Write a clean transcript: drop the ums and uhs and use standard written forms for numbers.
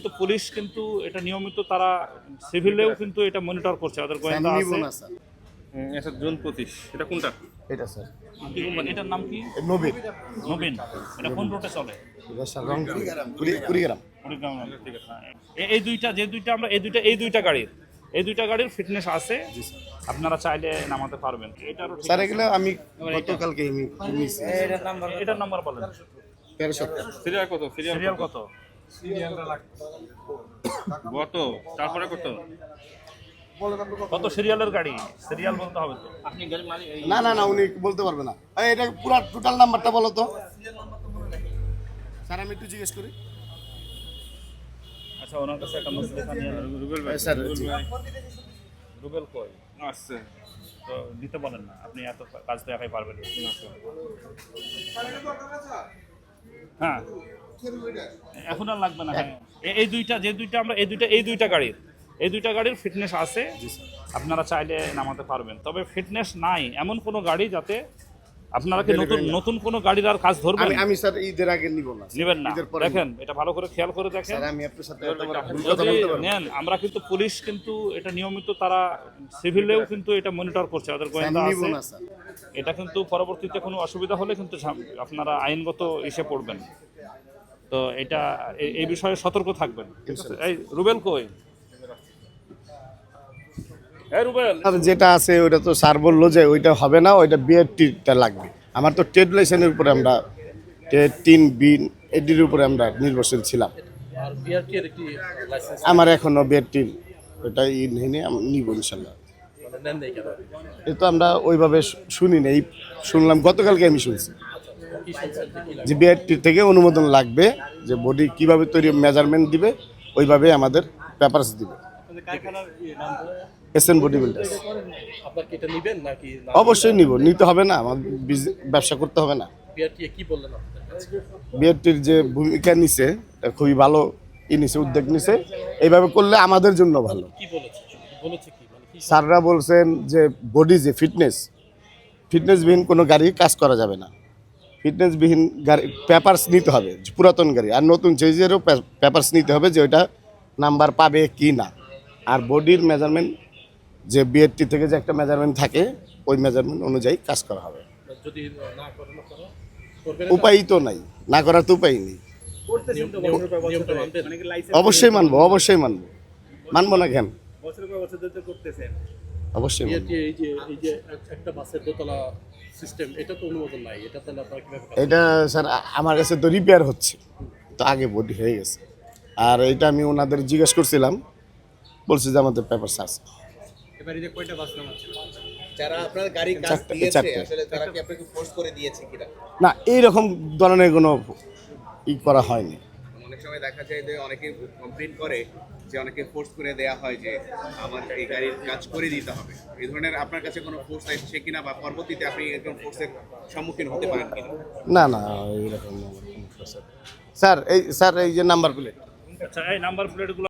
তো পুলিশ কিন্তু এটা নিয়মিত তারা সিভিলেও কিন্তু এটা মনিটর করছে, ওদের গোয়েন্দা আছে। আচ্ছা, জুন 25 এটা কোনটা? এটা স্যার এটার নাম কি? নবীন। নবীন। এটা কোন রুটে চলে? এটা স্যার রংপুর কুড়িগ্রাম। কুড়িগ্রাম। ঠিক আছে। এই দুইটা যে দুইটা আমরা এই দুইটা গাড়ির ফিটনেস আছে, আপনারা চাইলে নামাতে পারবেন। এটারও স্যার এগুলো আমি গতকালকে নিয়েছি। এটার নাম্বার বলেন। 1370। সিরিয়াল কত? সিরিয়াল কত? কত? তারপরে কত? কত সিরিয়ালের গাড়ি? সিরিয়াল বলতে হবে তো। না উনি বলতে পারবে না। এটা পুরো টোটাল নাম্বারটা বলো তো স্যার, আমি একটু জিজ্ঞেস করি। আচ্ছা, ওনার কাছে একটা মেসেজ লেখা নিয়ে রুবেল ভাই, স্যার রুবেল কই? আসছে। তো দিতে বলেন না, আপনি এত কাজ তো একাই পারবেন না। হ্যাঁ, এখন আর লাগবে না। হ্যাঁ, এই দুইটা যে দুইটা আমরা এই দুইটা গাড়ির ফিটনেস আছে, আপনারা চাইলে নামাতে পারবেন। তবে ফিটনেস নাই এমন কোনো গাড়ি যাতে আপনারা কি নতুন কোনো গাড়ির আর কাজ ধরবেন? আমি স্যার ঈদের আগে নিব না। নেবেন না। ঈদের পরে দেখেন, এটা ভালো করে খেয়াল করে দেখেন। স্যার আমি আপনার সাথে এত বড় ভুল কথা যদি বলতে পারবো না। নেন, আমরা কিন্তু পুলিশ কিন্তু এটা নিয়মিত তারা সিভিলেও কিন্তু এটা মনিটর করছে, ওদের গোয়েন্দা নিব আছে। না স্যার। এটা কিন্তু পরবর্তীতে কোনো অসুবিধা হলে কিন্তু আপনারা আইনগত ইসে পড়বেন। তো এটা এই বিষয়ে সতর্ক থাকবেন। ঠিক আছে? এই রুবেল কই? এই রুবেল। আর যেটা আছে ওইটা তো স্যার বললো যে ওইটা হবে না, ওইটা বিআরটিটা লাগবে। আমার তো ট্রেড লাইসেন্সের উপরে আমরা ট্রেড 3 বিন এটির উপরে আমরা নির্ভরশীল ছিলাম। আর বিআরটি এর একটি লাইসেন্স আমার এখনো বিআরটি ওটা নিয়ে আমি নিব ইনশাল্লাহ। মানে নেন নাই কেন? এটা তো আমরা ওইভাবে শুনি না, এই শুনলাম গতকালকে আমি শুনছি কি শুনছেন যে কি যে বিআরটি থেকে অনুমোদন লাগবে, যে বডি কিভাবে তৈরি মেজারমেন্ট দিবে ওইভাবে আমাদের পেপারস দিবে। SN body builders. আপনার কি এটা নেবেন নাকি না? অবশ্যই নিব, নিতে হবে না, আমার ব্যবসা করতে হবে না। বিআরটি কি বললেন আপনাদের কাছে? বিআরটির যে ভূমিকা নিছে খুবই ভালো নিছে, উদ্যোগ নিছে। এইভাবে করলে আমাদের জন্য ভালো। কি বলেছে কি মানে কি? স্যাররা বলছেন যে বডি যে ফিটনেসবিহীন কোনো গাড়ি কাজ করা যাবে না। ফিটনেসবিহীন গাড়ি পেপারস নিতে হবে, পুরাতন গাড়ি আর নতুন চেঞ্জেরও পেপারস নিতে হবে, যে ওইটা নাম্বার পাবে কি না। আর বডির মেজারমেন্ট যে বিআরটি থেকে যে একটা মেজারমেন্ট থাকে, ওই মেজারমেন্ট অনুযায়ী কাজ করা হবে। যদি না করেন আপনারা করবেন না? উপায় তো নাই, না করার তো উপায় নেই। নিয়মটা মানবেন? অবশ্যই মানবো মানবো না কেন? অবশ্যই মানবো। বিআরটি এই যে একটা বাসের দোতলা সিস্টেম, এটা তো অনুমোদন নাই। এটা তাহলে আপনারা কিভাবে কাজ এটা স্যার আমার কাছে তো রিপেয়ার হচ্ছে, তো আগে বডি হয়ে গেছে। আর এটা আমি ওনাদের জিজ্ঞেস করছিলাম, বলছে যে আমাদের পেপার আছে। এবারে যে কয়টা বাস নামাচ্ছিল যারা আপনার গাড়ি কাজ চারটে। দিয়েছে, আসলে তারা কি আপনাকে ফোর্স করে দিয়েছে কিনা? না, এইরকম ধরনের কোনো করা হয়নি। অনেক সময় দেখা যায় যে অনেকে কমপ্লেইন করে যে অনেকে ফোর্স করে দেয়া হয় যে আমার এই গাড়ির কাজ করে দিতে হবে। এই ধরনের আপনার কাছে কোনো ফোর্স এসেছে কিনা, বা পরবর্তীতে আপনি এরকম ফোর্সের সম্মুখীন হতে পারেন কিনা? না এইরকম স্যার এই যে নাম্বার প্লেট। আচ্ছা, এই নাম্বার প্লেটগুলো